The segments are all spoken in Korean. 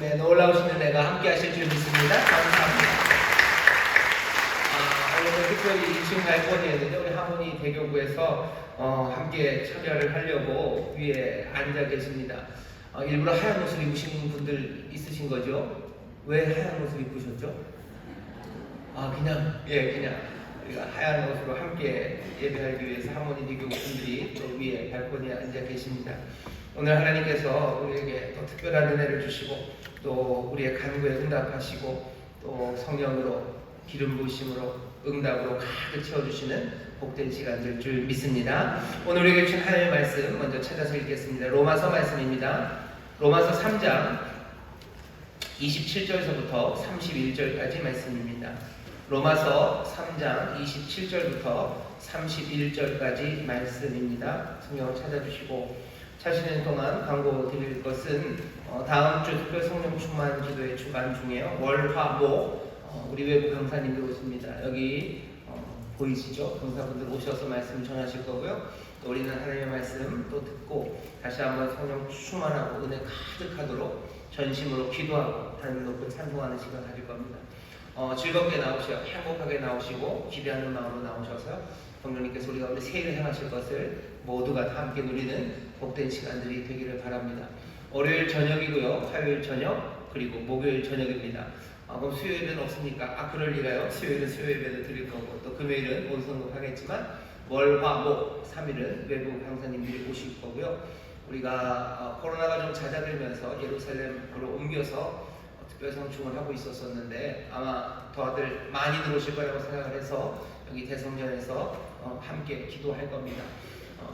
네, 놀라우신 은혜가 함께 하실 줄 믿습니다. 감사합니다. 오늘 특별히 2층 발코니였는데 우리 하모니 대교구에서 함께 참여를 하려고 위에 앉아 계십니다. 일부러 하얀 옷을 입으신 분들 있으신 거죠? 왜 하얀 옷을 입으셨죠? 그냥 우리가 하얀 옷으로 함께 예배하기 위해서 하모니 대교구 분들이 또 위에 발코니에 앉아 계십니다. 오늘 하나님께서 우리에게 또 특별한 은혜를 주시고 또 우리의 간구에 응답하시고 또 성령으로 기름 부으심으로 응답으로 가득 채워주시는 복된 시간 될 줄 믿습니다. 오늘 우리에게 주신 하나님의 말씀 먼저 찾아서 읽겠습니다. 로마서 말씀입니다. 로마서 3장 27절서부터 31절까지 말씀입니다. 로마서 3장 27절부터 31절까지 말씀입니다. 성경을 찾아주시고 차시는 동안 광고 드릴 것은 다음 주 특별 성령 충만 기도의 주간 중에요. 월, 화, 목 우리 외부 강사님들 오십니다. 여기 보이시죠? 강사분들 오셔서 말씀 전하실 거고요. 또 우리는 하나님의 말씀 또 듣고 다시 한번 성령 충만하고 은혜 가득하도록 전심으로 기도하고 하나님 높고 찬송하는 시간 가질 겁니다. 즐겁게 나오시고 행복하게 나오시고 기대하는 마음으로 나오셔서 성령님께서 우리 가운데 세일을 행하실 것을 모두가 다 함께 누리는 복된 시간들이 되기를 바랍니다. 월요일 저녁이고요. 화요일 저녁 그리고 목요일 저녁입니다. 그럼 수요일은 없으니까 그럴 리가요. 수요일은 수요 예배를 드릴 거고 또 금요일은 온성급 하겠지만 월, 화, 목 3일은 외부 강사님들이 오실 거고요. 우리가 코로나가 좀 잦아들면서 예루살렘으로 옮겨서 특별 성충을 하고 있었는데 아마 더들 많이 들어오실 거라고 생각을 해서 여기 대성전에서 함께 기도할 겁니다.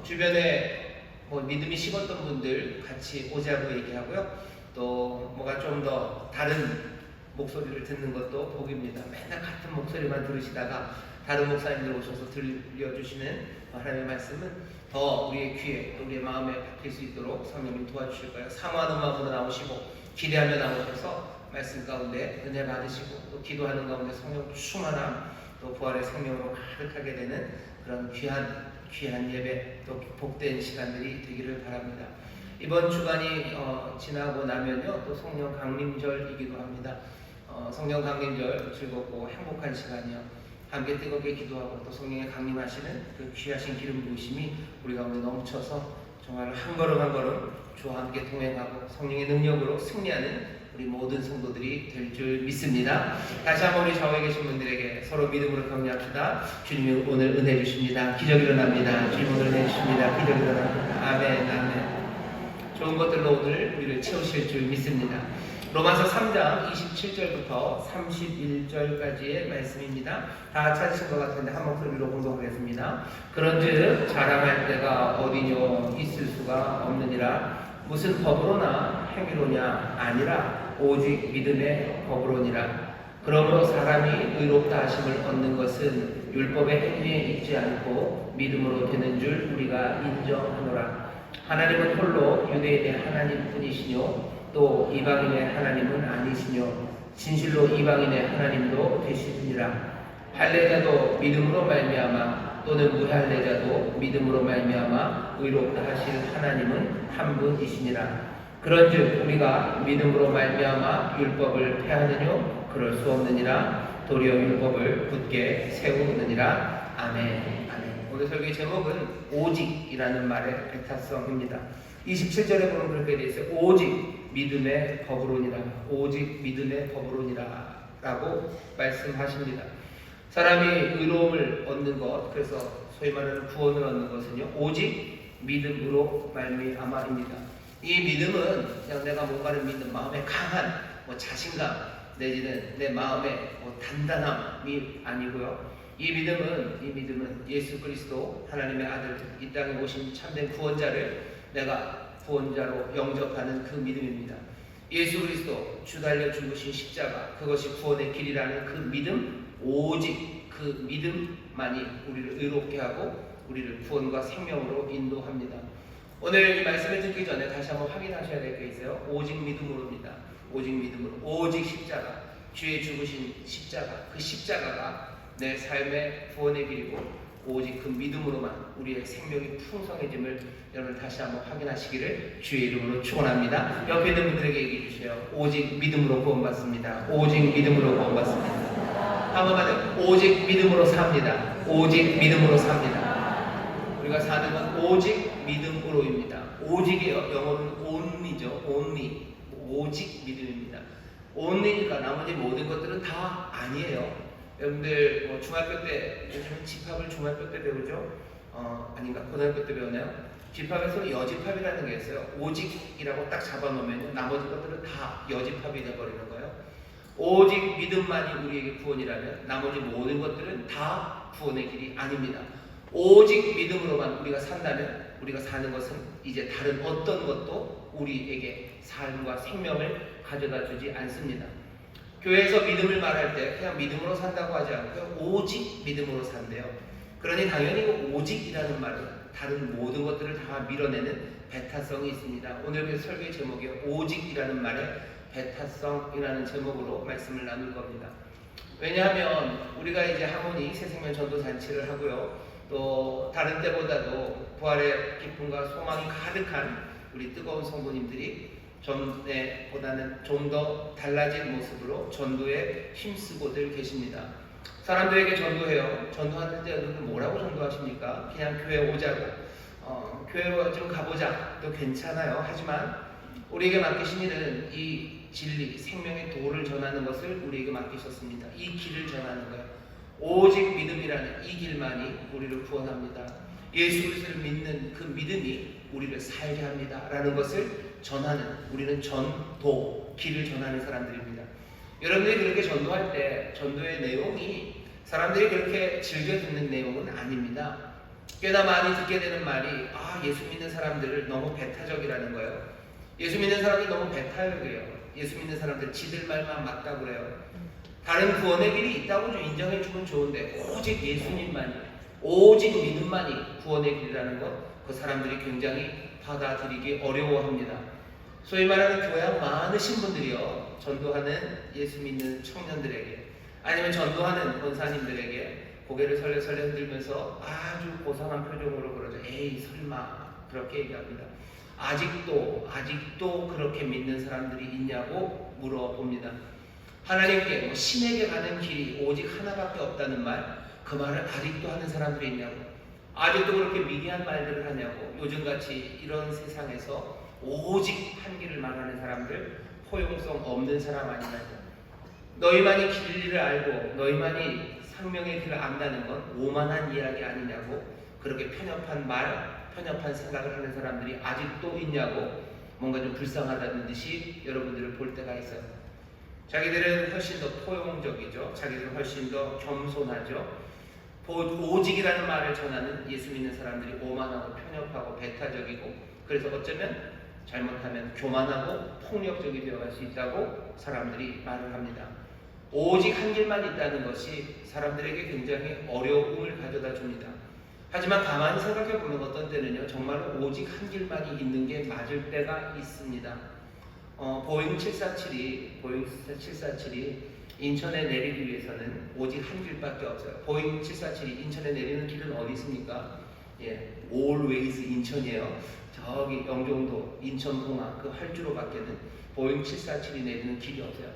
주변에 믿음이 식었던 분들 같이 오자고 얘기하고요. 또 뭐가 좀 더 다른 목소리를 듣는 것도 복입니다. 맨날 같은 목소리만 들으시다가 다른 목사님들 오셔서 들려주시는 하나님의 말씀은 더 우리의 귀에 또 우리의 마음에 박힐 수 있도록 성령님 도와주실 거예요. 사모하는 마음으로 나오시고 기대하며 나오셔서 말씀 가운데 은혜 받으시고 또 기도하는 가운데 성령 충만함 또 부활의 생명으로 가득하게 되는 그런 귀한 예배 또 복된 시간들이 되기를 바랍니다. 이번 주간이 지나고 나면요 또 성령 강림절이기도 합니다. 성령 강림절 즐겁고 행복한 시간이요. 함께 뜨겁게 기도하고 또 성령의 강림하시는 그 귀하신 기름 부으심이 우리 가운데 넘쳐서 정말 한 걸음 한 걸음 주와 함께 동행하고 성령의 능력으로 승리하는 우리 모든 성도들이 될 줄 믿습니다. 다시 한번 우리 좌우에 계신 분들에게 서로 믿음으로 격려합시다. 주님이 오늘 은혜 주십니다. 기적이 일어납니다. 주님 오늘 은혜 주십니다. 기적이 일어납니다. 아멘 아멘. 좋은 것들로 오늘 우리를 채우실 줄 믿습니다. 로마서 3장 27절부터 31절까지의 말씀입니다. 다 찾으신 것 같은데 한 목소리로 공독하겠습니다. 그런즉 자랑할 때가 어디뇨 있을 수가 없느니라. 무슨 법으로나 행위로냐 아니라 오직 믿음의 법으로니라. 그러므로 사람이 의롭다 하심을 얻는 것은 율법의 행위에 있지 않고 믿음으로 되는 줄 우리가 인정하노라. 하나님은 홀로 유대인의 하나님뿐이시뇨 또 이방인의 하나님은 아니시뇨 진실로 이방인의 하나님도 되시느니라. 할례자도 믿음으로 말미암아 또는 무할례자도 믿음으로 말미암아 의롭다 하실 하나님은 한 분이시니라. 그런즉 우리가 믿음으로 말미암아 율법을 폐하느뇨 그럴 수 없느니라. 도리어 율법을 굳게 세우느니라. 아멘. 아멘. 오늘 설교의 제목은 오직이라는 말의 배타성입니다. 27절에 보면 그렇게 되어 있어요. 오직 믿음의 법으로니라. 오직 믿음의 법으로니라 라고 말씀하십니다. 사람이 의로움을 얻는 것, 그래서 소위 말하는 구원을 얻는 것은요 오직 믿음으로 말미암아입니다. 이 믿음은 그냥 내가 뭔가를 믿는 마음의 강한 자신감 내지는 내 마음의 단단함이 아니고요. 이 믿음은 예수 그리스도 하나님의 아들 이 땅에 오신 참된 구원자를 내가 구원자로 영접하는 그 믿음입니다. 예수 그리스도 주 달려 죽으신 십자가 그것이 구원의 길이라는 그 믿음, 오직 그 믿음만이 우리를 의롭게 하고 우리를 구원과 생명으로 인도합니다. 오늘 이 말씀을 듣기 전에 다시 한번 확인하셔야 될 게 있어요. 오직 믿음으로입니다. 오직 믿음으로. 오직 십자가, 주의 죽으신 십자가, 그 십자가가 내 삶의 구원의 길이고 오직 그 믿음으로만 우리의 생명이 풍성해짐을 여러분 다시 한번 확인하시기를 주의 이름으로 축원합니다. 옆에 있는 분들에게 얘기해 주세요. 오직 믿음으로 구원받습니다. 오직 믿음으로 구원받습니다. 한번만 오직 믿음으로 삽니다. 오직 믿음으로 삽니다. 우리가 사는 건 오직 믿음으로입니다. 오직의 영어는 only죠. only. 오직 믿음입니다. only니까 나머지 모든 것들은 다 아니에요. 여러분들 뭐 중학교 때 요즘 집합을 중학교 때 배우죠? 아닌가? 고등학교 때 배우나요? 집합에서 여집합이라는 게 있어요. 오직이라고 딱 잡아놓으면 나머지 것들은 다 여집합이 되어버리는 거예요. 오직 믿음만이 우리에게 구원이라면 나머지 모든 것들은 다 구원의 길이 아닙니다. 오직 믿음으로만 우리가 산다면 우리가 사는 것은 이제 다른 어떤 것도 우리에게 삶과 생명을 가져다 주지 않습니다. 교회에서 믿음을 말할 때 그냥 믿음으로 산다고 하지 않고요. 오직 믿음으로 산대요. 그러니 당연히 오직이라는 말은 다른 모든 것들을 다 밀어내는 배타성이 있습니다. 오늘 설교의 제목이 오직이라는 말에 배타성이라는 제목으로 말씀을 나눌 겁니다. 왜냐하면 우리가 이제 하모니 새생명 전도 잔치를 하고요. 또 다른 때보다도 부활의 기쁨과 소망이 가득한 우리 뜨거운 성도님들이 전에보다는 좀 더 달라진 모습으로 전도에 힘쓰고들 계십니다. 사람들에게 전도해요. 전도하는데 여러분들 뭐라고 전도하십니까? 그냥 교회 오자고 교회 좀 가보자 또 괜찮아요. 하지만 우리에게 맡기신 일은 이 진리, 생명의 도를 전하는 것을 우리에게 맡기셨습니다. 이 길을 전하는 거예요. 오직 믿음이라는 이 길만이 우리를 구원합니다. 예수 그리스도를 믿는 그 믿음이 우리를 살게 합니다. 라는 것을 전하는, 우리는 전도, 길을 전하는 사람들입니다. 여러분들이 그렇게 전도할 때 전도의 내용이 사람들이 그렇게 즐겨 듣는 내용은 아닙니다. 꽤나 많이 듣게 되는 말이 예수 믿는 사람들을 너무 배타적이라는 거예요. 예수 믿는 사람들 너무 배타적이에요. 예수 믿는 사람들 지들 말만 맞다고 그래요. 다른 구원의 길이 있다고 좀 인정해주면 좋은데 오직 예수님만이, 오직 믿음만이 구원의 길이라는 것, 그 사람들이 굉장히 받아들이기 어려워합니다. 소위 말하는 교양 많으신 분들이요, 전도하는 예수 믿는 청년들에게 아니면 전도하는 권사님들에게 고개를 설레설레 흔들면서 아주 고상한 표정으로 그러죠. 에이 설마, 그렇게 얘기합니다. 아직도 그렇게 믿는 사람들이 있냐고 물어봅니다. 하나님께 신에게 가는 길이 오직 하나밖에 없다는 말, 그 말을 아직도 하는 사람들이 있냐고, 아직도 그렇게 미개한 말들을 하냐고. 요즘같이 이런 세상에서 오직 한 길을 말하는 사람들, 포용성 없는 사람 아니냐. 너희만이 진리를 알고 너희만이 생명의 길을 안다는 건 오만한 이야기 아니냐고. 그렇게 편협한 말, 편협한 생각을 하는 사람들이 아직도 있냐고 뭔가 좀 불쌍하다는 듯이 여러분들을 볼 때가 있어요. 자기들은 훨씬 더 포용적이죠. 자기들은 훨씬 더 겸손하죠. 오직이라는 말을 전하는 예수 믿는 사람들이 오만하고 편협하고 배타적이고, 그래서 어쩌면 잘못하면 교만하고 폭력적이 되어갈 수 있다고 사람들이 말을 합니다. 오직 한 길만 있다는 것이 사람들에게 굉장히 어려움을 가져다 줍니다. 하지만 가만히 생각해 보면 어떤 때는요, 정말로 오직 한 길만이 있는 게 맞을 때가 있습니다. 보잉 747이 인천에 내리기 위해서는 오직 한 길밖에 없어요. 보잉 747이 인천에 내리는 길은 어디 있습니까? always 인천이에요. 저기 영종도, 인천공항 그 활주로 밖에는 보잉 747이 내리는 길이 없어요.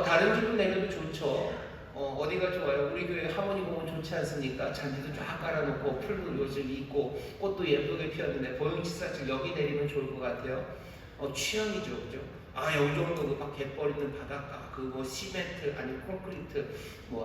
다른 길로 내려도 좋죠. 어디가 좋아요? 우리 교회 하모니 공원 좋지 않습니까? 잔디도 쫙 깔아놓고 풀도 요즘 있고 꽃도 예쁘게 피었는데 보잉 747 여기 내리면 좋을 것 같아요. 취향이죠, 그죠? 영종도 그 막 갯벌있는 바닷가, 그 시멘트 아니 콘크리트,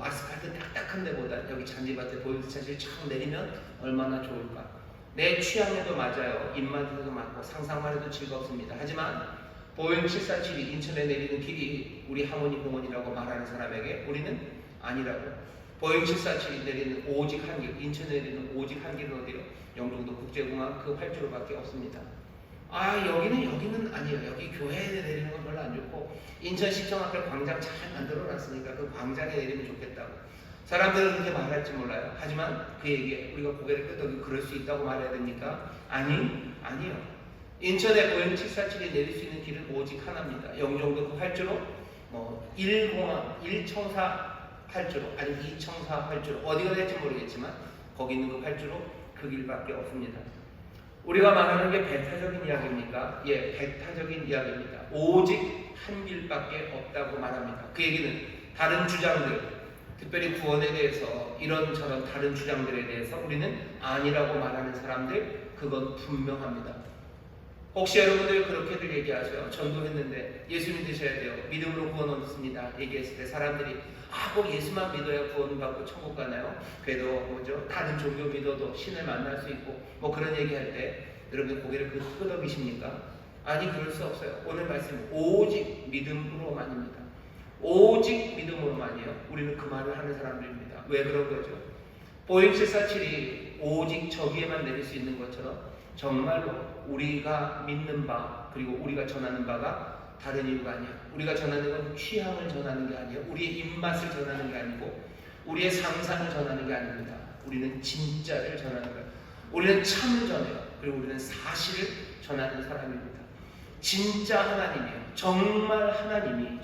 아스팔트 딱딱한 데보다 여기 잔디밭에 보잉 747 쫙 내리면 얼마나 좋을까? 내 취향에도 맞아요. 입맛에도 맞고 상상만 해도 즐겁습니다. 하지만 보잉 747이 인천에 내리는 길이 우리 하모니 공원이라고 말하는 사람에게 우리는 아니라고. 보잉 747이 내리는 오직 한 길, 인천에 내리는 오직 한 길은 어디요? 영종도 국제공항 그 활주로밖에 없습니다. 여기는 아니에요. 여기 교회에 내리는 건 별로 안 좋고 인천시청 앞에 광장 잘 만들어 놨으니까 그 광장에 내리면 좋겠다고. 사람들은 그렇게 말할지 몰라요. 하지만 그 얘기에 우리가 고개를 끄덕이고 그럴 수 있다고 말해야 됩니까? 아니요. 인천에 보잉 747이 내릴 수 있는 길은 오직 하나입니다. 영종도 그 활주로, 1청사 활주로, 아니 2청사 활주로, 어디가 될지 모르겠지만 거기 있는 그 활주로 그 길밖에 없습니다. 우리가 말하는 게 배타적인 이야기입니까? 예, 배타적인 이야기입니다. 오직 한 길밖에 없다고 말합니다. 그 얘기는 다른 주장들, 특별히 구원에 대해서 이런저런 다른 주장들에 대해서 우리는 아니라고 말하는 사람들, 그건 분명합니다. 혹시 여러분들 그렇게들 얘기하세요? 전도했는데 예수 믿으셔야 돼요. 믿음으로 구원 얻습니다. 얘기했을 때 사람들이 꼭 예수만 믿어야 구원받고 천국 가나요? 그래도 다른 종교 믿어도 신을 만날 수 있고 그런 얘기할 때 여러분 고개를 끄덕이십니까? 아니, 그럴 수 없어요. 오늘 말씀 오직 믿음으로만입니다. 오직 믿음으로만이요. 우리는 그 말을 하는 사람들입니다. 왜 그런 거죠? 보행 747이 오직 저기에만 내릴 수 있는 것처럼 정말로 우리가 믿는 바 그리고 우리가 전하는 바가 다른 이유가 아니야. 우리가 전하는 건 취향을 전하는 게 아니에요. 우리의 입맛을 전하는 게 아니고 우리의 상상을 전하는 게 아닙니다. 우리는 진짜를 전하는 거예요. 우리는 참을 전해요. 그리고 우리는 사실을 전하는 사람입니다. 진짜 하나님이에요. 정말 하나님이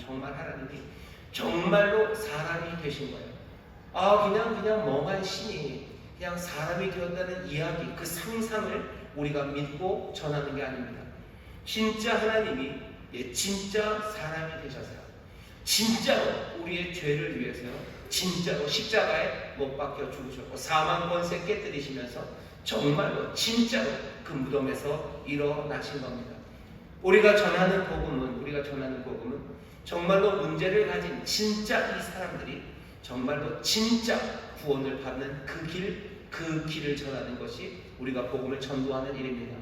정말로 사람이 되신 거예요. 그냥 멍한 신이 그냥 사람이 되었다는 이야기, 그 상상을 우리가 믿고 전하는 게 아닙니다. 진짜 하나님이 진짜 사람이 되셔서요. 진짜로 우리의 죄를 위해서요. 진짜로 십자가에 못 박혀 죽으셨고 사망 권세 깨뜨리시면서 정말로 진짜로 그 무덤에서 일어나신 겁니다. 우리가 전하는 복음은 정말로 문제를 가진 진짜 이 사람들이 정말로 진짜 구원을 받는 그 길을 전하는 것이 우리가 복음을 전도하는 일입니다.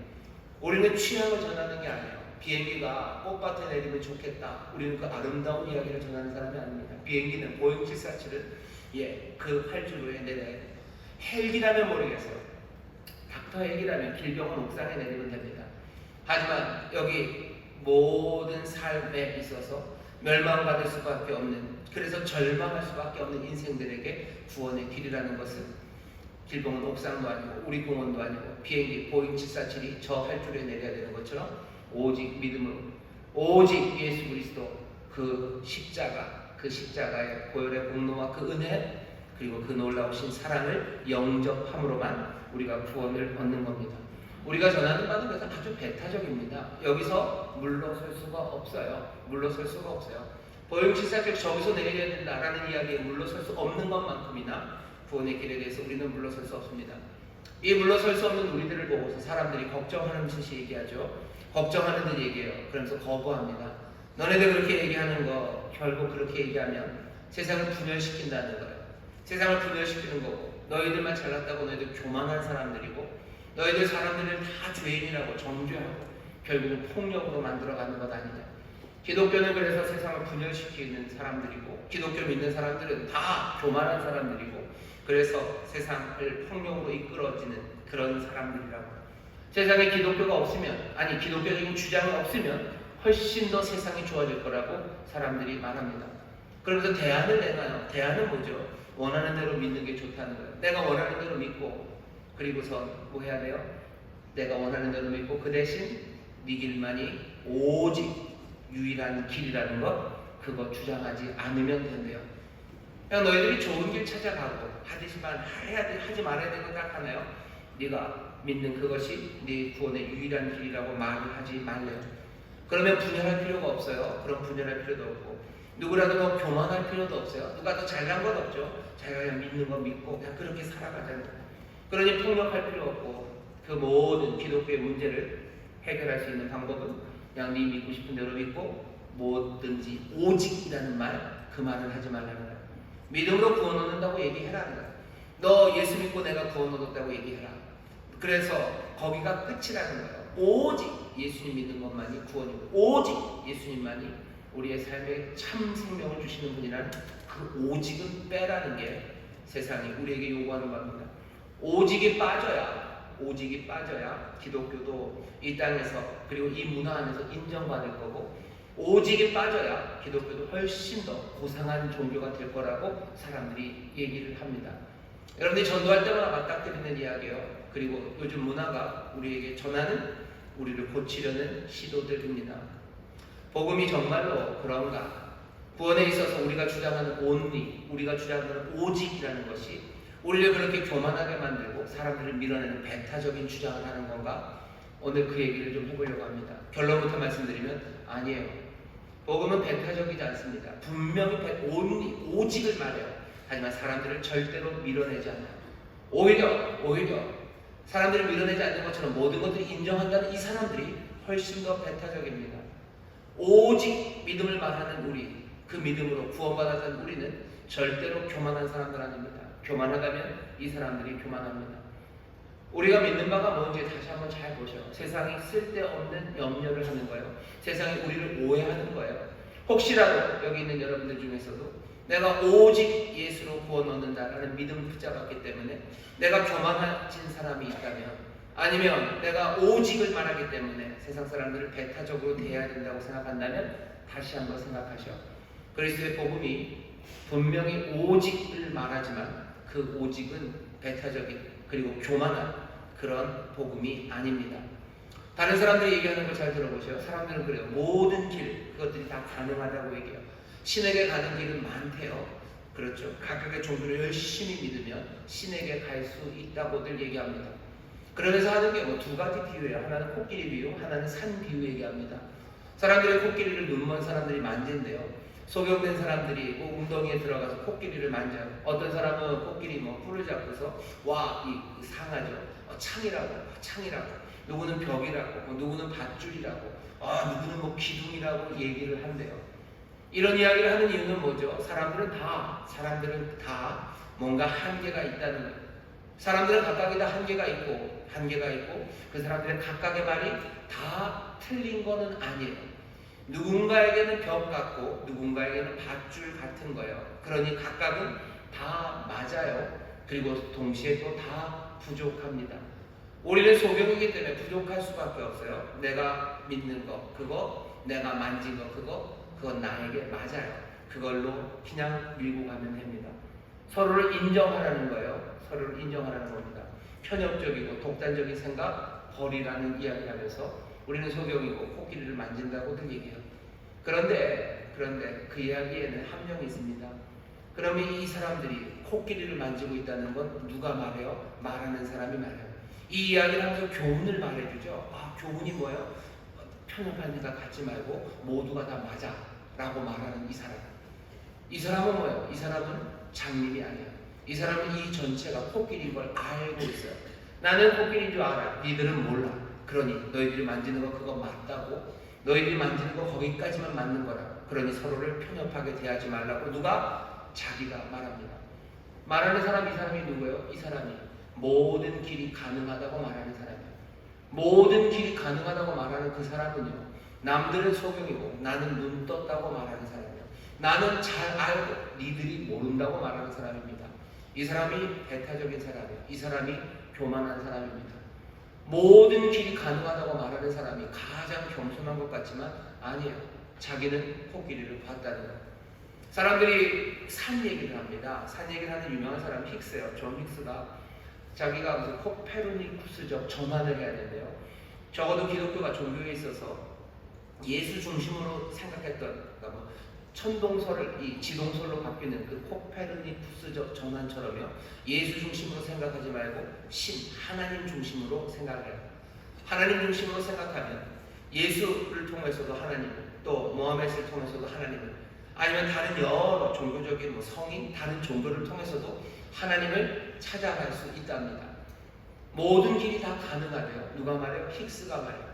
우리는 취향을 전하는 게 아니에요. 비행기가 꽃밭에 내리면 좋겠다. 우리는 그 아름다운 이야기를 전하는 사람이 아닙니다. 비행기는 보잉 747은 그 활주로에 내려야 돼요. 헬기라면 모르겠어요. 닥터 헬기라면 길병원 옥상에 내리면 됩니다. 하지만 여기 모든 삶에 있어서 멸망받을 수밖에 없는, 그래서 절망할 수밖에 없는 인생들에게 구원의 길이라는 것은 길봉은 옥상도 아니고 우리 공원도 아니고 비행기 보잉 747이 저 활주로에 내려야 되는 것처럼 오직 믿음으로, 오직 예수 그리스도 그 십자가의 고혈의 공로와 그 은혜 그리고 그 놀라우신 사랑을 영접함으로만 우리가 구원을 얻는 겁니다. 우리가 전하는 바는 그래서 아주 배타적입니다. 여기서 물러설 수가 없어요. 보잉 747 저기서 내려야 된다라는 이야기에 물러설 수 없는 것만큼이나 구원의 길에 대해서 우리는 물러설 수 없습니다. 이 물러설 수 없는 우리들을 보고서 사람들이 걱정하는 듯이 얘기하죠. 걱정하는 듯 얘기해요. 그러면서 거부합니다. 너네들 그렇게 얘기하는 거 결국 그렇게 얘기하면 세상을 분열시킨다는 거예요. 세상을 분열시키는 거고 너희들만 잘났다고 너희들 교만한 사람들이고 너희들 사람들은 다 죄인이라고 정죄하고 결국은 폭력으로 만들어가는 것 아니냐. 기독교는 그래서 세상을 분열시키는 사람들이고 기독교 믿는 사람들은 다 교만한 사람들이고 그래서 세상을 폭력으로 이끌어지는 그런 사람들이라고. 세상에 기독교가 없으면, 기독교적인 주장이 없으면 훨씬 더 세상이 좋아질 거라고 사람들이 말합니다. 그러면서 대안을 내놔요. 대안은 뭐죠? 원하는 대로 믿는 게 좋다는 거예요. 내가 원하는 대로 믿고 그리고선 뭐 해야 돼요? 내가 원하는 대로 믿고 그 대신 네 길만이 오직 유일한 길이라는 것, 그거 주장하지 않으면 된대요. 그냥 너희들이 좋은 길 찾아가고 하지 말아야 되는 거 딱 하나요? 네가 믿는 그것이 네 구원의 유일한 길이라고 말을 하지 말래요. 그러면 분열할 필요가 없어요. 그럼 분열할 필요도 없고 누구라도 더 교만할 필요도 없어요. 누가 더 잘난 건 없죠. 자기가 그냥 믿는 거 믿고 그냥 그렇게 살아가자는 거예요. 그러니 폭력할 필요 없고 그 모든 기독교의 문제를 해결할 수 있는 방법은 그냥 네 믿고 싶은 대로 믿고 뭐든지 오직이라는 그 말을 하지 말라는 거예요. 믿음으로 구원 얻는다고 얘기해라는 거예요. 너 예수 믿고 내가 구원 얻었다고 얘기해라. 그래서 거기가 끝이라는 거예요. 오직 예수님 믿는 것만이 구원이고 오직 예수님만이 우리의 삶에 참 생명을 주시는 분이라는 그 오직은 빼라는 게 세상이 우리에게 요구하는 겁니다. 오직이 빠져야 기독교도 이 땅에서 그리고 이 문화 안에서 인정받을 거고 오직이 빠져야 기독교도 훨씬 더 고상한 종교가 될 거라고 사람들이 얘기를 합니다. 여러분들이 전도할 때마다 맞닥뜨리는 이야기예요. 그리고 요즘 문화가 우리에게 전하는, 우리를 고치려는 시도들입니다. 복음이 정말로 그런가? 구원에 있어서 우리가 주장하는 온리, 우리가 주장하는 오직이라는 것이 우리를 그렇게 교만하게 만들고 사람들을 밀어내는 배타적인 주장을 하는 건가? 오늘 그 얘기를 좀 해보려고 합니다. 결론부터 말씀드리면 아니에요. 복음은 배타적이지 않습니다. 분명히 오직을 말해요. 하지만 사람들을 절대로 밀어내지 않아요. 오히려 사람들을 밀어내지 않는 것처럼 모든 것들을 인정한다는 이 사람들이 훨씬 더 배타적입니다. 오직 믿음을 말하는 우리, 그 믿음으로 구원받았던 우리는 절대로 교만한 사람들 아닙니다. 교만하다면 이 사람들이 교만합니다. 우리가 믿는 바가 뭔지 다시 한번 잘 보셔. 세상이 쓸데없는 염려를 하는 거예요. 세상이 우리를 오해하는 거예요. 혹시라도 여기 있는 여러분들 중에서도 내가 오직 예수로 구원 얻는다라는 믿음을 붙잡았기 때문에 내가 교만해진 사람이 있다면, 아니면 내가 오직을 말하기 때문에 세상 사람들을 배타적으로 대해야 된다고 생각한다면 다시 한번 생각하셔. 그리스도의 복음이 분명히 오직을 말하지만 그 오직은 배타적인 그리고 교만한 그런 복음이 아닙니다. 다른 사람들이 얘기하는 걸 잘 들어보세요. 사람들은 그래요. 모든 길, 그것들이 다 가능하다고 얘기해요. 신에게 가는 길은 많대요. 그렇죠. 각각의 종교를 열심히 믿으면 신에게 갈 수 있다고들 얘기합니다. 그러면서 하는 게 뭐 두 가지 비유예요. 하나는 코끼리 비유, 하나는 산 비유 얘기합니다. 사람들이 코끼리를 눈먼 사람들이 만진대요. 소경된 사람들이 꼭 웅덩이에 들어가서 코끼리를 만져요. 어떤 사람은 코끼리 뿔을 잡고서 이 상하죠. 창이라고. 누구는 벽이라고, 누구는 밧줄이라고, 누구는 기둥이라고 얘기를 한대요. 이런 이야기를 하는 이유는 뭐죠? 사람들은 다 뭔가 한계가 있다는 거예요. 사람들은 각각이 다 한계가 있고 그 사람들의 각각의 말이 다 틀린 거는 아니에요. 누군가에게는 벽 같고 누군가에게는 밧줄 같은 거예요. 그러니 각각은 다 맞아요. 그리고 동시에 또 다 부족합니다. 우리는 소경이기 때문에 부족할 수밖에 없어요. 내가 믿는 거 그거, 내가 만진 거 그건 나에게 맞아요. 그걸로 그냥 밀고 가면 됩니다. 서로를 인정하라는 거예요. 서로를 인정하라는 겁니다. 편협적이고 독단적인 생각 버리라는 이야기를 하면서 우리는 소경이고 코끼리를 만진다고들 얘기해요. 그런데 그 이야기에는 함정이 있습니다. 그러면 이 사람들이 코끼리를 만지고 있다는 건 누가 말해요? 말하는 사람이 말해요. 이 이야기를 하면서 교훈을 말해주죠. 교훈이 뭐예요? 편협한 생각 갖지 말고 모두가 다 맞아 라고 말하는 이 사람. 이 사람은 뭐예요? 이 사람은 장님이 아니야. 이 사람은 이 전체가 코끼리인 걸 알고 있어요. 나는 코끼리인 줄 알아. 니들은 몰라. 그러니 너희들이 만지는 거 그거 맞다고. 너희들이 만지는 거 거기까지만 맞는 거라. 그러니 서로를 편협하게 대하지 말라고 누가? 자기가 말합니다. 말하는 사람, 이 사람이 누구예요? 이 사람이 모든 길이 가능하다고 말하는 사람이에요. 모든 길이 가능하다고 말하는 그 사람은요, 남들은 소경이고 나는 눈 떴다고 말하는 사람이에요. 나는 잘 알고 니들이 모른다고 말하는 사람입니다. 이 사람이 배타적인 사람이에요. 이 사람이 교만한 사람입니다. 모든 길이 가능하다고 말하는 사람이 가장 겸손한 것 같지만 아니에요. 자기는 코끼리를 봤다는 거예요. 사람들이 산 얘기를 합니다. 산 얘기를 하는 유명한 사람이 힉스예요. 존 힉스가 자기가 무슨 코페르니쿠스적 전환을 해야 되는데요. 적어도 기독교가 종교에 있어서 예수 중심으로 생각했던, 천동설을 이 지동설로 바뀌는 그 코페르니쿠스적 전환처럼요. 예수 중심으로 생각하지 말고 하나님 중심으로 생각을 해요. 하나님 중심으로 생각하면 예수를 통해서도 하나님을, 또 모하메스를 통해서도 하나님을, 아니면 다른 여러 종교적인 성인, 다른 종교를 통해서도 하나님을 찾아갈 수 있답니다. 모든 길이 다 가능하대요. 누가 말해요? 힉스가 말해요.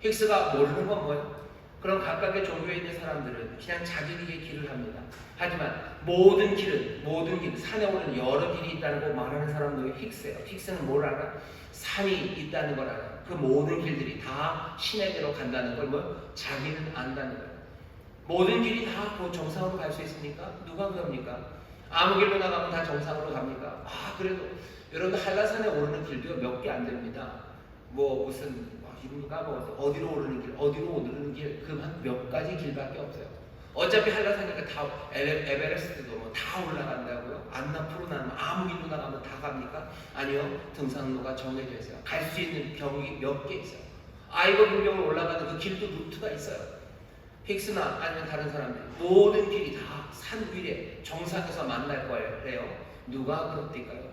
힉스가 모르는 건 뭐예요? 그럼 각각의 종교에 있는 사람들은 그냥 자기들의 길을 합니다. 하지만 모든 길, 산에 오르는 여러 길이 있다는 거 말하는 사람도 힉스예요. 힉스는 뭘 알아? 산이 있다는 걸 알아요. 그 모든 길들이 다 신에게로 간다는 걸 자기는 안다는 거예요. 모든 길이 다 그 정상으로 갈 수 있습니까? 누가 그럽니까? 아무 길로 나가면 다 정상으로 갑니까? 그래도 여러분 한라산에 오르는 길도 몇 개 안 됩니다. 이름 까먹었어. 어디로 오르는 길, 그 한 몇 가지 길밖에 없어요. 어차피 한라산이니까 다 에베레스트도 다 올라간다고요? 안나푸르나 아무 길로 나가면 다 갑니까? 아니요. 등산로가 정해져 있어요. 갈 수 있는 경이 몇 개 있어요. 아이버 불경을 올라가는 그 길도 루트가 있어요. 힉스나 아니면 다른 사람들 모든 길이 다 산 위에 정상에서 만날 거예요. 누가 그럽니까요?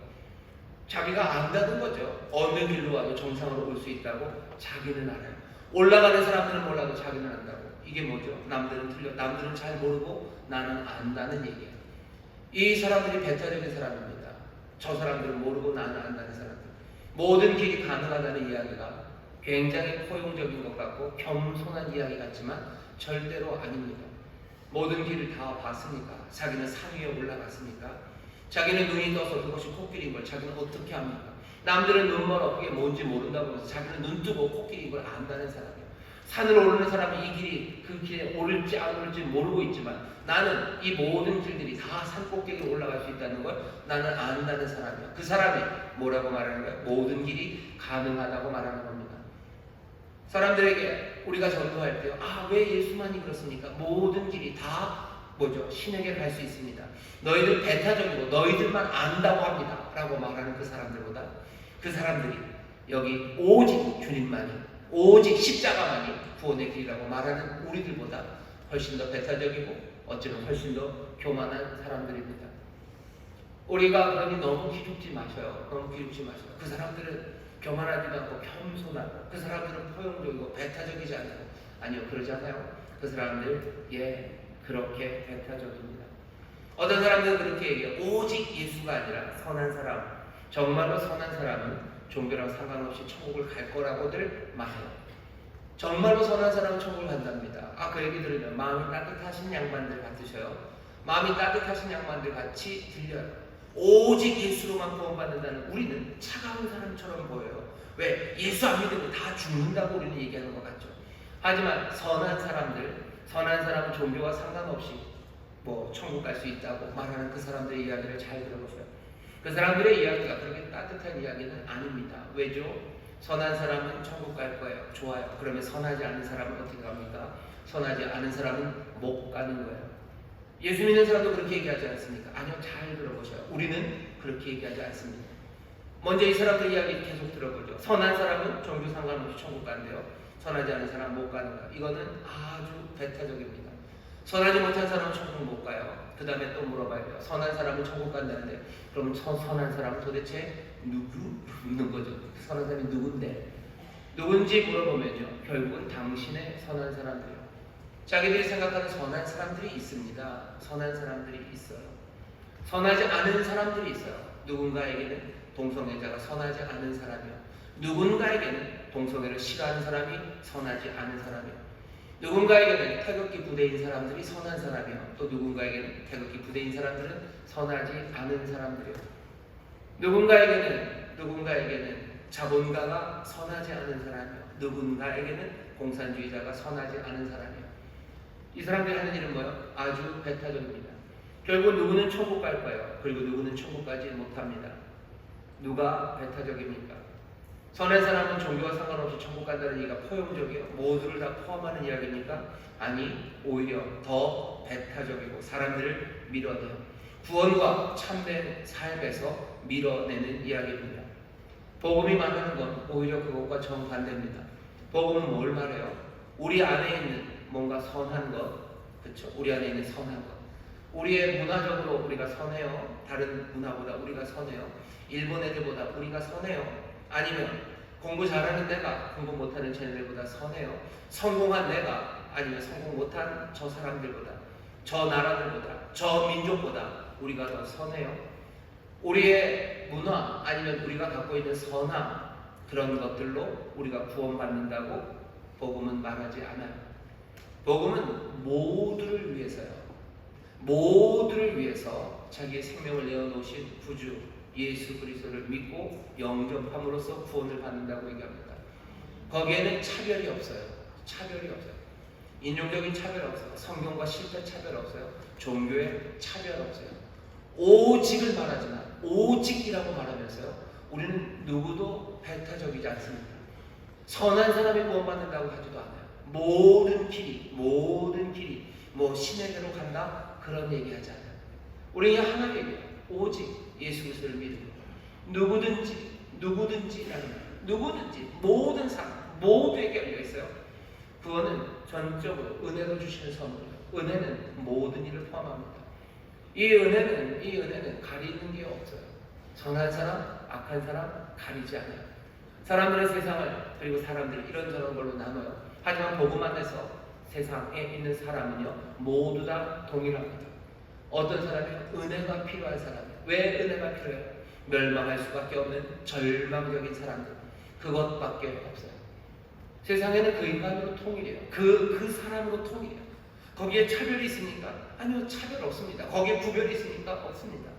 자기가 안다는 거죠. 어느 길로 와도 정상으로 올 수 있다고 자기는 알아요. 올라가는 사람들은 몰라도 자기는 안다고. 이게 뭐죠? 남들은 틀려. 남들은 잘 모르고 나는 안다는 얘기예요. 이 사람들이 배타적인 사람입니다. 저 사람들은 모르고 나는 안다는 사람들. 모든 길이 가능하다는 이야기가 굉장히 포용적인 것 같고 겸손한 이야기 같지만 절대로 아닙니다. 모든 길을 다 봤으니까, 자기는 산 위에 올라갔으니까, 자기는 눈이 떠서 그것이 코끼리인 걸 자기는 어떻게 합니까? 남들은 눈 멀어 그게 뭔지 모른다고 해서 자기는 눈 뜨고 코끼리인 걸 안다는 사람이에요. 산을 오르는 사람이 이 길이 그 길에 오를지 안 오를지 모르고 있지만 나는 이 모든 길들이 다 산 꼭대기로 올라갈 수 있다는 걸 나는 안다는 사람이에요. 그 사람이 뭐라고 말하는 거예요? 모든 길이 가능하다고 말하는 겁니다. 사람들에게 우리가 전도할 때요, 왜 예수만이 그렇습니까? 모든 길이 다 뭐죠? 신에게 갈 수 있습니다. 너희들 배타적이고 너희들만 안다고 합니다 라고 말하는 그 사람들보다, 그 사람들이 여기 오직 주님만이, 오직 십자가만이 구원의 길이라고 말하는 우리들보다 훨씬 더 배타적이고 어쩌면 훨씬 더 교만한 사람들입니다. 우리가 그러니 너무 기죽지 마셔요. 너무 기죽지 마셔요. 그 사람들은 교만하지도 않고 겸손하고, 그 사람들은 포용적이고 배타적이지 않고, 아니요, 그러지 않아요. 그 사람들 그렇게 배타적입니다. 어떤 사람들은 그렇게 얘기해요. 오직 예수가 아니라 선한 사람, 정말로 선한 사람은 종교랑 상관없이 천국을 갈 거라고들 말해요. 정말로 선한 사람은 천국을 간답니다. 그 얘기 들으면 마음이 따뜻하신 양반들 같으셔요. 마음이 따뜻하신 양반들 같이 들려요. 오직 예수로만 구원받는다는 우리는 차가운 사람처럼 보여요. 왜? 예수 안 믿으면 다 죽는다고 우리는 얘기하는 것 같죠. 하지만 선한 사람은 종교와 상관없이 천국 갈 수 있다고 말하는 그 사람들의 이야기를 잘 들어보세요. 그 사람들의 이야기가 그렇게 따뜻한 이야기는 아닙니다. 왜죠? 선한 사람은 천국 갈 거예요. 좋아요. 그러면 선하지 않은 사람은 어떻게 갑니까? 선하지 않은 사람은 못 가는 거예요. 예수 믿는 사람도 그렇게 얘기하지 않습니까? 아니요, 잘 들어보셔요. 우리는 그렇게 얘기하지 않습니다. 먼저 이 사람들 이야기 계속 들어보죠. 선한 사람은 종교 상관없이 천국 간대요. 선하지 않은 사람은 못 가는 거예요. 이거는 아주 배타적입니다. 선하지 못한 사람은 천국 못 가요. 그 다음에 또 물어봐야 돼요. 선한 사람은 천국 간다는데 그럼 선한 사람은 도대체 누구? 묻는 거죠. 선한 사람이 누군데? 누군지 물어보면요, 결국은 당신의 선한 사람들이요. 자기들이 생각하는 선한 사람들이 있습니다. 선한 사람들이 있어요. 선하지 않은 사람들이 있어요. 누군가에게는 동성애자가 선하지 않은 사람이요, 누군가에게는 동성애를 싫어하는 사람이 선하지 않은 사람이요, 누군가에게는 태극기 부대인 사람들이 선한 사람이요, 또 누군가에게는 태극기 부대인 사람들은 선하지 않은 사람들이요, 누군가에게는 자본가가 선하지 않은 사람이요, 누군가에게는 공산주의자가 선하지 않은 사람이요. 이 사람들이 하는 일은 뭐예요? 아주 배타적입니다. 결국 누구는 천국 갈 거예요. 그리고 누구는 천국 가지 못합니다. 누가 배타적입니까? 선한 사람은 종교와 상관없이 천국 간다는 얘기가 포용적이요, 모두를 다 포함하는 이야기입니까? 아니, 오히려 더 배타적이고 사람들을 밀어내요. 구원과 참된 삶에서 밀어내는 이야기입니다. 복음이 말하는 건 오히려 그것과 정반대입니다. 복음은 뭘 말해요? 우리 안에 있는 뭔가 선한 것, 그렇죠? 우리 안에 있는 선한 것. 우리의 문화적으로 우리가 선해요. 다른 문화보다 우리가 선해요. 일본 애들보다 우리가 선해요. 아니면 공부 잘하는 내가 공부 못하는 쟤네들보다 선해요. 성공한 내가 아니면 성공 못한 저 사람들보다, 저 나라들보다, 저 민족보다 우리가 더 선해요. 우리의 문화 아니면 우리가 갖고 있는 선함, 그런 것들로 우리가 구원받는다고 복음은 말하지 않아요. 복음은 모두를 위해서요. 모두를 위해서 자기의 생명을 내어놓으신 구주 예수 그리스도를 믿고 영접함으로써 구원을 받는다고 얘기합니다. 거기에는 차별이 없어요. 차별이 없어요. 인종적인 차별 없어요. 성경과 실패 차별 없어요. 종교의 차별 없어요. 오직을 말하지만 오직이라고 말하면서요, 우리는 누구도 배타적이지 않습니다. 선한 사람이 구원받는다고 하지도 않아요. 모든 길이 신에게로 간다, 그런 얘기하지 않아요. 우리는 하나 얘기해요. 오직 예수 그리스도를 믿는 누구든지 모든 사람 모두에게 열려 있어요. 그거는 전적으로 은혜로 주시는 선물이에요. 은혜는 모든 일을 포함합니다. 이 은혜는 가리는 게 없어요. 선한 사람, 악한 사람 가리지 않아요. 사람들은 세상을 그리고 사람들을 이런저런 걸로 나눠요. 하지만 복음 안에서 세상에 있는 사람은요 모두 다 동일합니다. 어떤 사람이요? 은혜가 필요한 사람이에요. 왜 은혜가 필요해요? 멸망할 수밖에 없는 절망적인 사람들, 그것밖에 없어요. 세상에는 그 인간으로 통일해요. 그 사람으로 통일해요. 거기에 차별이 있습니까? 아니요, 차별 없습니다. 거기에 구별이 있습니까? 없습니다.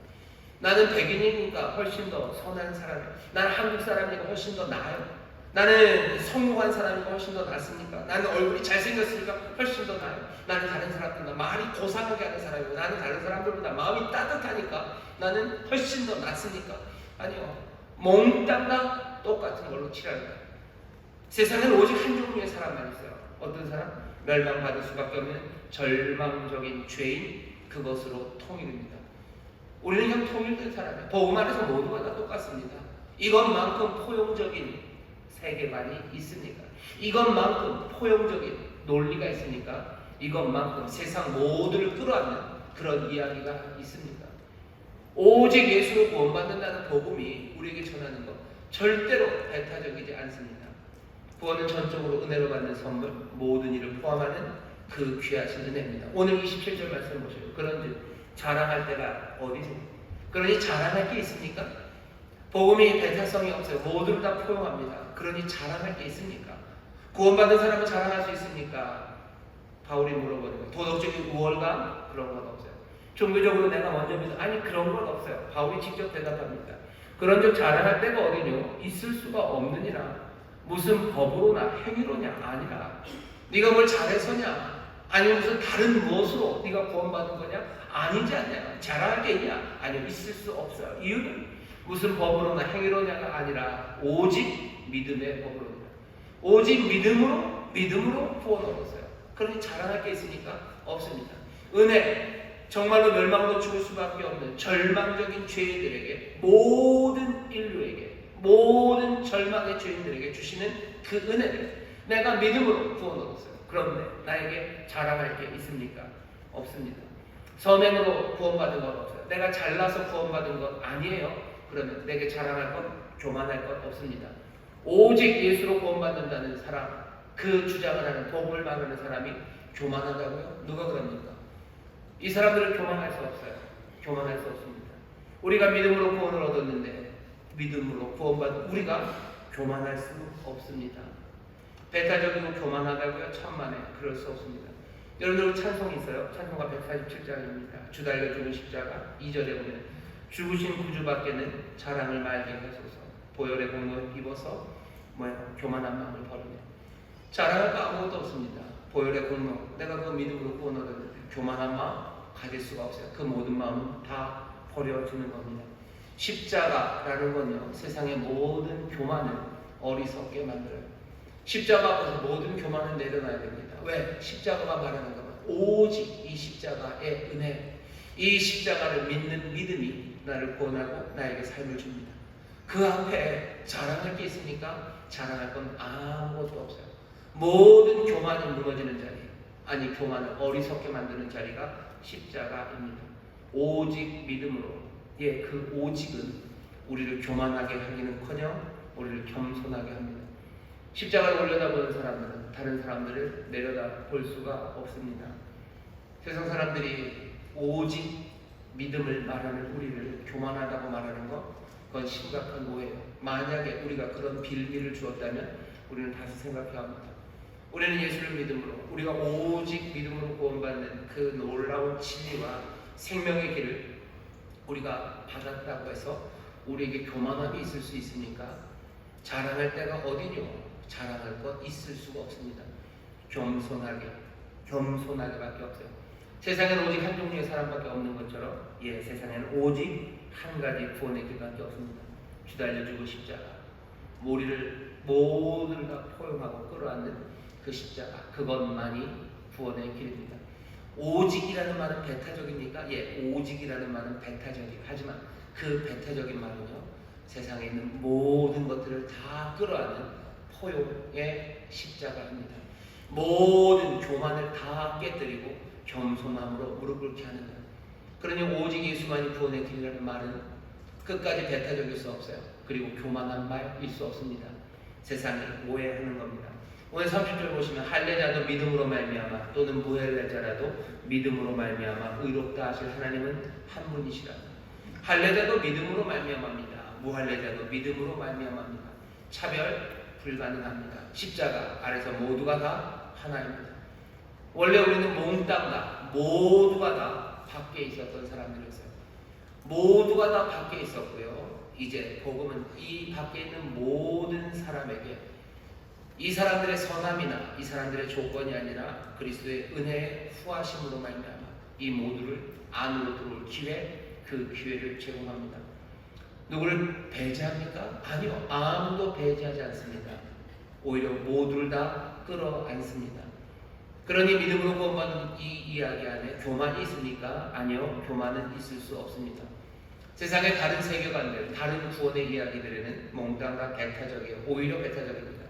나는 백인이니까 훨씬 더 선한 사람이에요. 나는 한국 사람이니까 훨씬 더 나아요. 나는 성공한 사람이니까 훨씬 더 낫습니까? 나는 얼굴이 잘생겼으니까 훨씬 더 나아요. 나는 다른 사람들보다 말이 고상하게 하는 사람이고, 나는 다른 사람들보다 마음이 따뜻하니까 나는 훨씬 더 낫습니까? 아니요. 몽땅 다 똑같은 걸로 칠합니다. 세상에는 오직 한 종류의 사람만 있어요. 어떤 사람? 멸망받을 수밖에 없는 절망적인 죄인, 그것으로 통일입니다. 우리는 그냥 통일된 사람이에요. 복음 안에서 모두가 다 똑같습니다. 이것만큼 포용적인 세계관이 있습니까? 이것만큼 포용적인 논리가 있습니까? 이것만큼 세상 모두를 끌어안는 그런 이야기가 있습니까? 오직 예수로 구원받는다는 복음이 우리에게 전하는 것 절대로 배타적이지 않습니다. 구원은 전적으로 은혜로 받는 선물, 모든 일을 포함하는 그 귀하신 은혜입니다. 오늘 27절 말씀 보세요. 그런즉 자랑할 때가 어디죠? 그러니 자랑할 게 있습니까? 복음이 배타성이 없어요. 모두를 다 포용합니다. 그러니 자랑할 게 있습니까? 구원받은 사람은 자랑할 수 있습니까? 바울이 물어보는 거예요. 도덕적인 우월감? 그런 건 없어요. 종교적으로 내가 먼저 믿어. 아니, 그런 건 없어요. 바울이 직접 대답합니다. 그런즉 자랑할 때가 어디뇨? 있을 수가 없느니라. 무슨 법으로나 행위로냐? 아니라. 네가 뭘 잘해서냐? 아니면 무슨 다른 무엇으로 네가 구원받은 거냐? 아니지 않냐? 자랑할 게 있냐? 아니요, 있을 수 없어요. 이유는 무슨 법으로나 행위로냐가 아니라 오직 믿음의 법으로입니다. 오직 믿음으로 구원 얻었어요. 그러니 자랑할 게 있으니까 없습니다. 은혜, 정말로 멸망으로 죽을 수밖에 없는 절망적인 죄인들에게, 모든 인류에게, 모든 절망의 죄인들에게 주시는 그 은혜를 내가 믿음으로 구원 얻었어요. 그런데 나에게 자랑할 게 있습니까? 없습니다. 선행으로 구원받은 건 없어요. 내가 잘나서 구원받은 것 아니에요. 그러면 내게 자랑할 것, 교만할 것 없습니다. 오직 예수로 구원받는다는 사람, 그 주장을 하는, 복음을 말하는 사람이 교만하다고요? 누가 그럽니까? 이 사람들은 교만할 수 없어요. 교만할 수 없습니다. 우리가 믿음으로 구원을 얻었는데 믿음으로 구원받은 우리가 교만할 수 없습니다. 배타적이고 교만하다고요? 천만에 그럴 수 없습니다. 여러분들 찬송이 있어요. 찬송가 147장입니다. 주 달려 죽은 십자가 2절에 보면 죽으신 구주밖에는 자랑을 말게 하소서. 보혈의 공로 입어서 교만한 마음을 버리며. 자랑할 거 아무것도 없습니다. 보혈의 공로, 내가 그 믿음으로 구원 얻었는데 교만한 마음 가질 수가 없어요. 그 모든 마음은 다 버려지는 겁니다. 십자가라는 건요, 세상의 모든 교만을 어리석게 만들어요. 십자가 앞에서 모든 교만을 내려놔야 됩니다. 왜? 십자가가 말하는 건 오직 이 십자가의 은혜, 이 십자가를 믿는 믿음이 나를 구원하고 나에게 삶을 줍니다. 그 앞에 자랑할 게 있습니까? 자랑할 건 아무것도 없어요. 모든 교만이 무너지는 자리, 아니 교만을 어리석게 만드는 자리가 십자가입니다. 오직 믿음으로, 그 오직은 우리를 교만하게 하기는커녕 우리를 겸손하게 합니다. 십자가를 올려다보는 사람들은 다른 사람들을 내려다볼 수가 없습니다. 세상 사람들이 오직 믿음을 말하는 우리를 교만하다고 말하는 것, 그건 심각한 오해예요. 만약에 우리가 그런 빌미를 주었다면 우리는 다시 생각해야 합니다. 우리는 예수를 믿음으로, 우리가 오직 믿음으로 구원받는 그 놀라운 진리와 생명의 길을 우리가 받았다고 해서 우리에게 교만함이 있을 수 있습니까? 자랑할 때가 어디뇨? 자랑할 것 있을 수가 없습니다. 겸손하게밖에 없어요. 세상에는 오직 한 종류의 사람밖에 없는 것처럼, 세상에는 오직 한 가지 구원의 길밖에 없습니다. 주달려 죽은 십자가, 우리를 모두를 다 포용하고 끌어안는 그 십자가, 그것만이 구원의 길입니다. 오직이라는 말은 배타적입니까? 오직이라는 말은 배타적이에요. 하지만 그 배타적인 말은요, 세상에 있는 모든 것들을 다 끌어안는 포용의 십자가입니다. 모든 교만을 다 깨뜨리고 겸손함으로 무릎 꿇게 하는 것. 그러니 오직 예수만이 구원의 길이라는 말은 끝까지 배타적일 수 없어요. 그리고 교만한 말일 수 없습니다. 세상이 오해하는 겁니다. 오늘 30절 보시면 할례자도 믿음으로 말미암아 또는 무할례자라도 믿음으로 말미암아 의롭다 하실 하나님은 한 분이시라. 할례자도 믿음으로 말미암합니다. 무할례자도 믿음으로 말미암합니다. 차별 불가능합니다. 십자가 아래서 모두가 다 하나입니다. 원래 우리는 몽땅 다 모두가 다 밖에 있었던 사람들이었어요. 모두가 다 밖에 있었고요. 이제 복음은 이 밖에 있는 모든 사람에게 이 사람들의 선함이나 이 사람들의 조건이 아니라 그리스도의 은혜의 후하심으로 말미암아 이 모두를 안으로 들어올 기회, 그 기회를 제공합니다. 누구를 배제합니까? 아니요. 아무도 배제하지 않습니다. 오히려 모두를 다 끌어안습니다. 그러니 믿음으로 구원받는 이 이야기 안에 교만이 있습니까? 아니요. 교만은 있을 수 없습니다. 세상의 다른 세계관들, 다른 구원의 이야기들에는 몽땅 다 배타적이에요. 오히려 배타적입니다.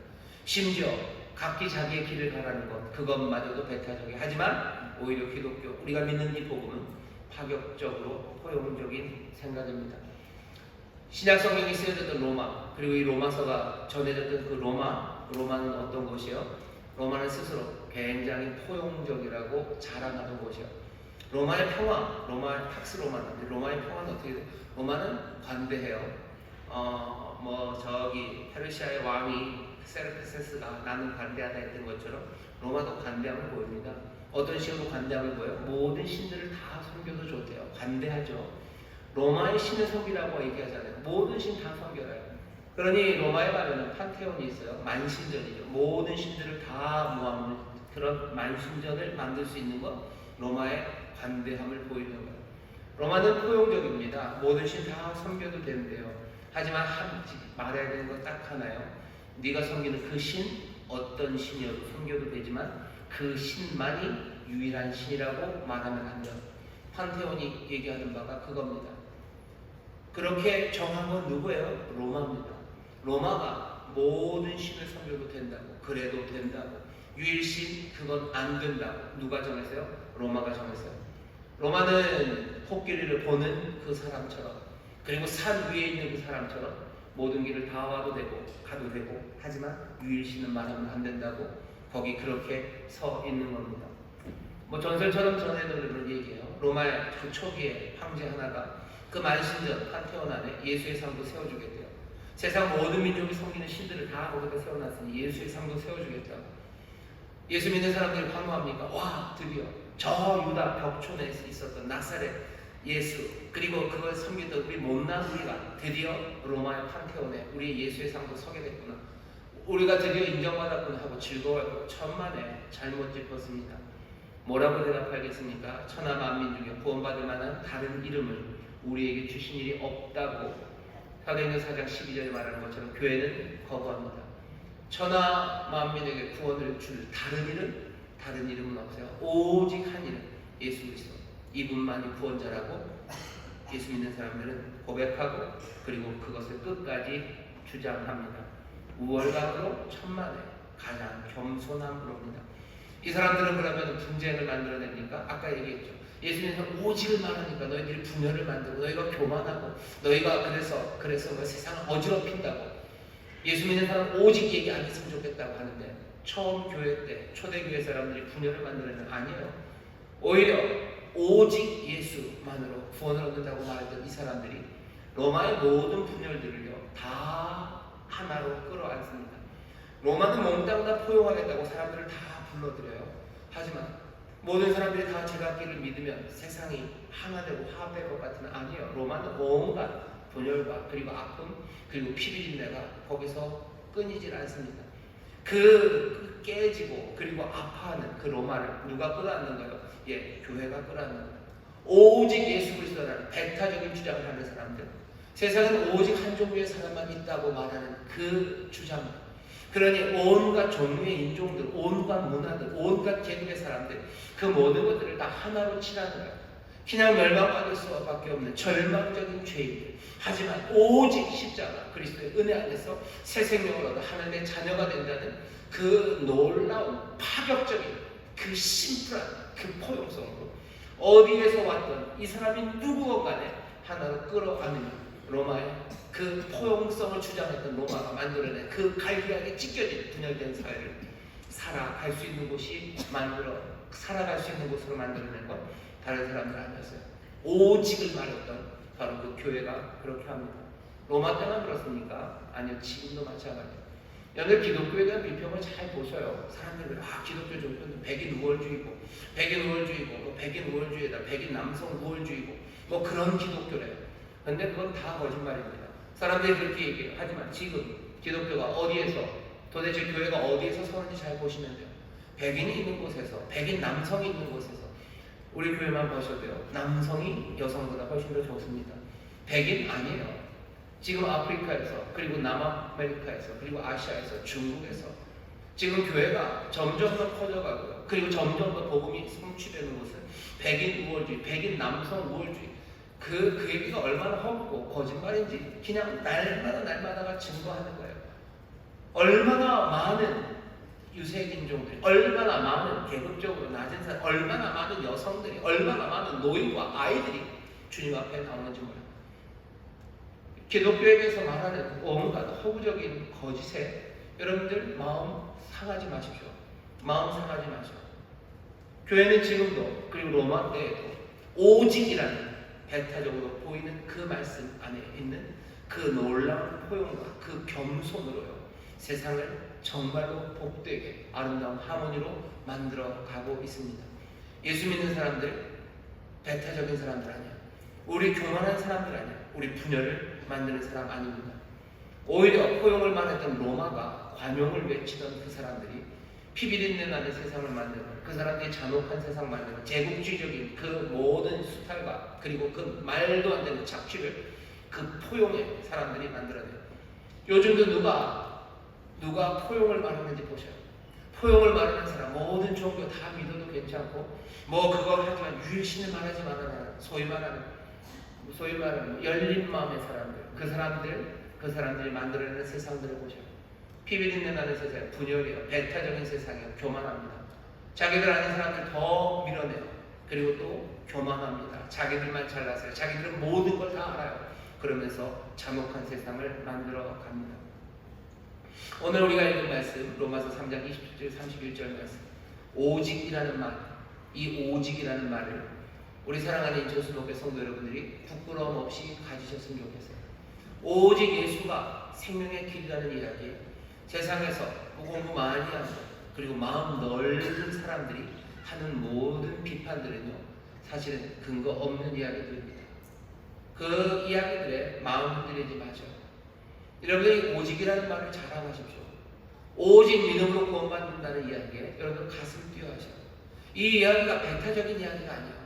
심지어 각기 자기의 길을 가라는 것, 그것마저도 배타적이에요. 하지만 오히려 기독교, 우리가 믿는 이 복음은 파격적으로 포용적인 생각입니다. 신약 성경이 쓰여졌던 로마, 그리고 이 로마서가 전해졌던 그 로마는 어떤 곳이요? 로마는 스스로 굉장히 포용적이라고 자랑하던 곳이요. 로마의 평화, 로마의 팍스 로마인데 로마의 평화는 어떻게 돼요? 로마는 관대해요. 저기 페르시아의 왕이 세르크세스가 나는 관대하다 했던 것처럼 로마도 관대함을 보입니다. 어떤 식으로 관대함을 보여요? 모든 신들을 다 섬겨도 좋대요. 관대하죠. 로마의 신을 섬기라고 얘기하잖아요. 모든 신 다 섬겨라요. 그러니 로마에 가면은 판테온이 있어요. 만신전이죠. 모든 신들을 다 모아놓은 그런 만신전을 만들 수 있는 것, 로마의 관대함을 보이는 거예요. 로마는 포용적입니다. 모든 신 다 섬겨도 된대요. 하지만 말해야 되는 건 딱 하나요. 네가 섬기는 그 신, 어떤 신이어도 섬겨도 되지만 그 신만이 유일한 신이라고 말하면 안 돼요. 판테온이 얘기하는 바가 그겁니다. 그렇게 정한 건 누구예요? 로마입니다. 로마가 모든 신을 섬겨도 된다고, 그래도 된다고, 유일신 그건 안 된다고 누가 정했어요? 로마가 정했어요. 로마는 코끼리를 보는 그 사람처럼, 그리고 산 위에 있는 그 사람처럼 모든 길을 다 와도 되고 가도 되고, 하지만 유일신은 말하면 안 된다고 거기 그렇게 서 있는 겁니다. 전설처럼 전해드리는 얘기예요. 로마의 그 초기에 황제 하나가 그 만신전 판테온 안에 예수의 상도 세워주겠대요. 세상 모든 민족이 섬기는 신들을 다 거기다 세워놨으니 예수의 상도 세워주겠다고. 예수 믿는 사람들이 환호합니까? 와, 드디어 저 유다 벽촌에 있었던 나사렛 예수, 그리고 그걸 섬기던 우리 못난 우리가 드디어 로마의 판테온에 우리 예수의 상도 서게 됐구나. 우리가 드디어 인정받았구나 하고 즐거워하고 천만에 잘못 짚었습니다. 뭐라고 대답하겠습니까? 천하 만민 중에 구원받을 만한 다른 이름을 우리에게 주신 일이 없다고 사도행전 4장 12절에 말하는 것처럼 교회는 거부합니다. 천하 만민에게 구원을 줄 다른 이름은 없어요. 오직 한 이름, 예수 그리스도. 이분만이 구원자라고 예수 믿는 사람들은 고백하고 그리고 그것을 끝까지 주장합니다. 우월감으로 천만에 가장 겸손한 부릅니다. 이 사람들은 그러면 분쟁을 만들어냅니까? 아까 얘기했죠. 예수 믿는 사람 오직을 말하니까 너희들이 분열을 만들고 너희가 교만하고 너희가 그래서 세상을 어지럽힌다고. 예수 믿는 사람 오직 얘기 안 했으면 좋겠다고 하는데 처음 교회 때 초대교회 사람들이 분열을 만들어내는 아니에요. 오히려 오직 예수만으로 구원을 얻는다고 말했던 이 사람들이 로마의 모든 분열들을요 다 하나로 끌어안습니다. 로마는 몽땅 다 포용하겠다고 사람들을 다 불러들여요. 하지만 모든 사람들이 다 제각기를 믿으면 세상이 하나 되고 화합될 것 같으면 아니에요. 로마는 온갖 분열과 그리고 아픔 그리고 피비린내가 거기서 끊이질 않습니다. 그 깨지고 그리고 아파하는 그 로마를 누가 끌어안는가요? 교회가 끌어안는 거예요. 오직 예수 그리스도라는 배타적인 주장을 하는 사람들, 세상에는 오직 한 종류의 사람만 있다고 말하는 그 주장, 그러니 온갖 종류의 인종들, 온갖 문화들, 온갖 계급의 사람들, 그 모든 것들을 다 하나로 칠하는 거예요. 그냥 멸망받을 수밖에 없는 절망적인 죄인들, 하지만 오직 십자가 그리스도의 은혜 안에서 새 생명을 얻어 하나님의 자녀가 된다는 그 놀라운 파격적인 그 심플한 그 포용성으로 어디에서 왔던 이 사람이 누구건 간에 하나로 끌어안으며 로마의 그 포용성을 주장했던 로마가 만들어낸 그 갈기하게 찢겨진 분열된 사회를 살아갈 수 있는 살아갈 수 있는 곳으로 만들어낸 건 다른 사람들 아니었어요. 오직을 말했던 바로 그 교회가 그렇게 합니다. 로마 때만 그렇습니까? 아니요, 지금도 마찬가지예요. 여러분들 기독교에 대한 비평을 잘 보셔요. 사람들이 기독교 종교는 백인 우월주의고, 백인 우월주의다, 백인 남성 우월주의고, 뭐 그런 기독교래요. 근데 그건 다 거짓말입니다. 사람들이 그렇게 얘기해요. 하지만 지금 기독교가 어디에서, 도대체 교회가 어디에서 서는지 잘 보시면 돼요. 백인이 있는 곳에서, 백인 남성이 있는 곳에서 우리 교회만 보셔도 돼요. 남성이 여성보다 훨씬 더 좋습니다. 백인 아니에요. 지금 아프리카에서, 그리고 남아메리카에서, 그리고 아시아에서, 중국에서 지금 교회가 점점 더 퍼져가고요. 그리고 점점 더 복음이 성취되는 곳은 백인 우월주의, 백인 남성 우월주의, 그 얘기가 얼마나 헛고 거짓말인지 그냥 날마다가 증거하는 거예요. 얼마나 많은 유색인종들이, 얼마나 많은 계급적으로 낮은 사람, 얼마나 많은 여성들이, 얼마나 많은 노인과 아이들이 주님 앞에 나오는지 몰라요. 기독교에 대해서 말하는 온갖 허구적인 거짓에 여러분들 마음 상하지 마십시오. 마음 상하지 마십시오. 교회는 지금도, 그리고 로마 때에도 오직이라는 배타적으로 보이는 그 말씀 안에 있는 그 놀라운 포용과 그 겸손으로요, 세상을 정말로 복되게 아름다운 하모니로 만들어 가고 있습니다. 예수 믿는 사람들, 배타적인 사람들 아니야. 우리 교만한 사람들 아니야. 우리 분열을 만드는 사람 아닙니다. 오히려 포용을 말했던 로마가 관용을 외치던 그 사람들이 피비린내 나는 세상을 만드는, 그 사람들이 잔혹한 세상 만드는 제국주의적인 그 모든 수탈과 그리고 그 말도 안 되는 착취를 그 포용의 사람들이 만들어내요. 요즘도 누가 포용을 말하는지 보셔요. 포용을 말하는 사람, 모든 종교 다 믿어도 괜찮고, 뭐 그거 하지만 유일신을 말하지 말아라. 소위 말하는 열린 마음의 사람들, 그 사람들이 만들어내는 세상들을 보셔요. 피비린내 나는 세상, 분열이에요. 배타적인 세상이에요. 교만합니다. 자기들 아는 사람들 더 밀어내요. 그리고 또 교만합니다. 자기들만 잘나서요. 자기들은 모든 걸 다 알아요. 그러면서 잔혹한 세상을 만들어 갑니다. 오늘 우리가 읽은 말씀, 로마서 3장 27절 31절 말씀, 오직이라는 말, 이 오직이라는 말을 우리 사랑하는 인천수목회 성도 여러분들이 부끄러움 없이 가지셨으면 좋겠어요. 오직 예수가 생명의 길이라는 이야기, 세상에서 공부 많이 하고 그리고 마음 넓은 사람들이 하는 모든 비판들은요, 사실은 근거 없는 이야기들입니다. 그 이야기들에 마음 흔들리지 마셔요. 여러분들이 오직이라는 말을 자랑하십시오. 오직 믿음으로 구원받는다는 이야기에 여러분 가슴 뛰어하셔요. 이 이야기가 배타적인 이야기가 아니에요.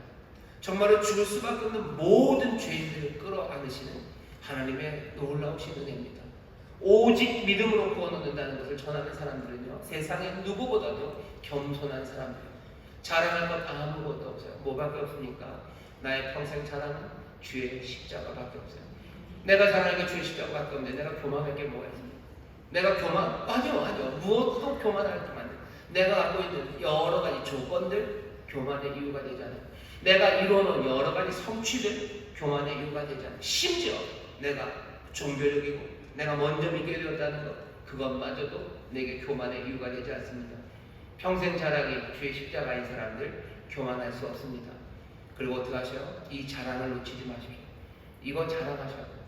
정말로 죽을 수밖에 없는 모든 죄인들을 끌어안으시는 하나님의 놀라우신 은혜입니다. 오직 믿음으로 구원 얻는다는 것을 전하는 사람들은요, 세상에 누구보다도 겸손한 사람들이에요. 자랑할 것 아무것도 없어요. 뭐밖에 없습니까? 나의 평생 자랑은 주의 십자가밖에 없어요. 내가 자랑할 게 주의 십자가밖에 없는데 내가 교만할 게 뭐가 있습니까? 내가 아니요. 무엇도 교만할 게 많아요. 내가 갖고 있는 여러 가지 조건들, 교만의 이유가 되지 않아요. 내가 이루어놓은 여러 가지 성취들, 교만의 이유가 되지 않아요. 심지어 내가 종교적이고 내가 먼저 믿게 되었다는 것, 그것마저도 내게 교만의 이유가 되지 않습니다. 평생 자랑이 주의 십자가인 사람들 교만할 수 없습니다. 그리고 어떻게 하셔요? 이 자랑을 놓치지 마십시오. 이거 자랑하셔야 돼요.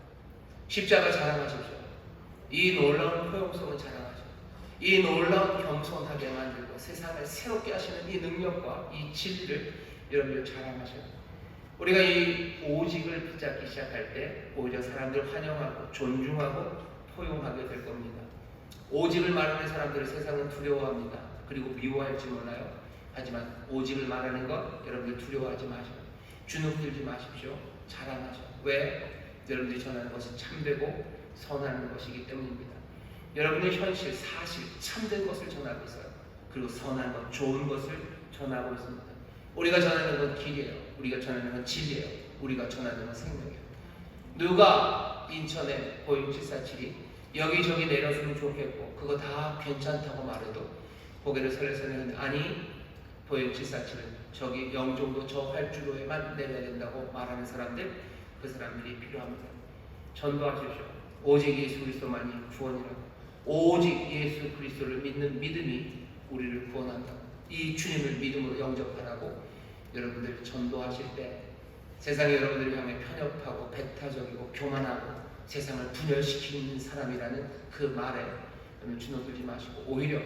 십자가 자랑하십시오. 이 놀라운 포용성을 자랑하십시오. 이 놀라운 겸손하게 만들고 세상을 새롭게 하시는 이 능력과 이 진리를 여러분들 자랑하셔야 돼요. 우리가 이 오직을 붙잡기 시작할 때 오히려 사람들 환영하고 존중하고 포용하게 될 겁니다. 오직을 말하는 사람들을 세상은 두려워합니다. 그리고 미워할지 몰라요. 하지만 오직을 말하는 것 여러분들 두려워하지 마셔요. 주눅들지 마십시오. 자랑하셔요. 왜? 여러분들이 전하는 것이 참되고 선한 것이기 때문입니다. 여러분의 현실, 사실, 참된 것을 전하고 있어요. 그리고 선한 것, 좋은 것을 전하고 있습니다. 우리가 전하는 건 길이에요. 우리가 전하는 건 진리예요. 우리가 전하는 건 생명이에요. 누가 인천에 보잉 747이 여기저기 내려주면 좋겠고 그거 다 괜찮다고 말해도 고개를 설레서는 아니, 보잉 747은 저기 영종도 저 활주로에만 내려야 된다고 말하는 사람들, 그 사람들이 필요합니다. 전도하십시오. 오직 예수 그리스도만이 구원이라고. 오직 예수 그리스도를 믿는 믿음이 우리를 구원한다고. 이 주님을 믿음으로 영접하라고 여러분들 전도하실 때 세상에 여러분들을 향해 편협하고 배타적이고 교만하고 세상을 분열시키는 사람이라는 그 말에 여러분 주눅들지 마시고 오히려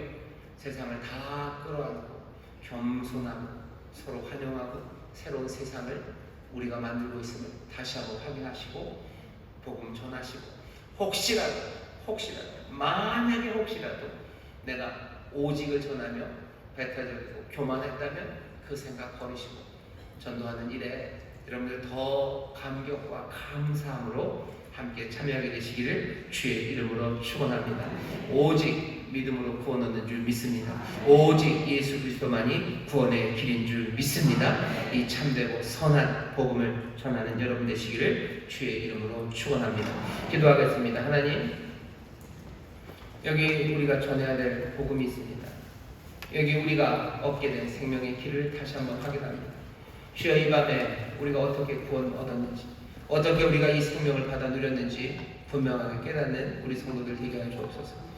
세상을 다 끌어안고 겸손하고 서로 환영하고 새로운 세상을 우리가 만들고 있음을 다시 한번 확인하시고 복음 전하시고 혹시라도 만약에 혹시라도 내가 오직을 전하며 배타적이고 교만했다면 그 생각 버리시고 전도하는 일에 여러분들 더 감격과 감사함으로 함께 참여하게 되시기를 주의 이름으로 축원합니다. 오직 믿음으로 구원 얻는 줄 믿습니다. 오직 예수 그리스도만이 구원의 길인 줄 믿습니다. 이 참되고 선한 복음을 전하는 여러분 되시기를 주의 이름으로 축원합니다. 기도하겠습니다. 하나님, 여기 우리가 전해야 될 복음이 있습니다. 여기 우리가 얻게 된 생명의 길을 다시 한번 확인합니다. 주여, 이 밤에 우리가 어떻게 구원 얻었는지, 어떻게 우리가 이 생명을 받아 누렸는지 분명하게 깨닫는 우리 성도들 되게 하여 주옵소서.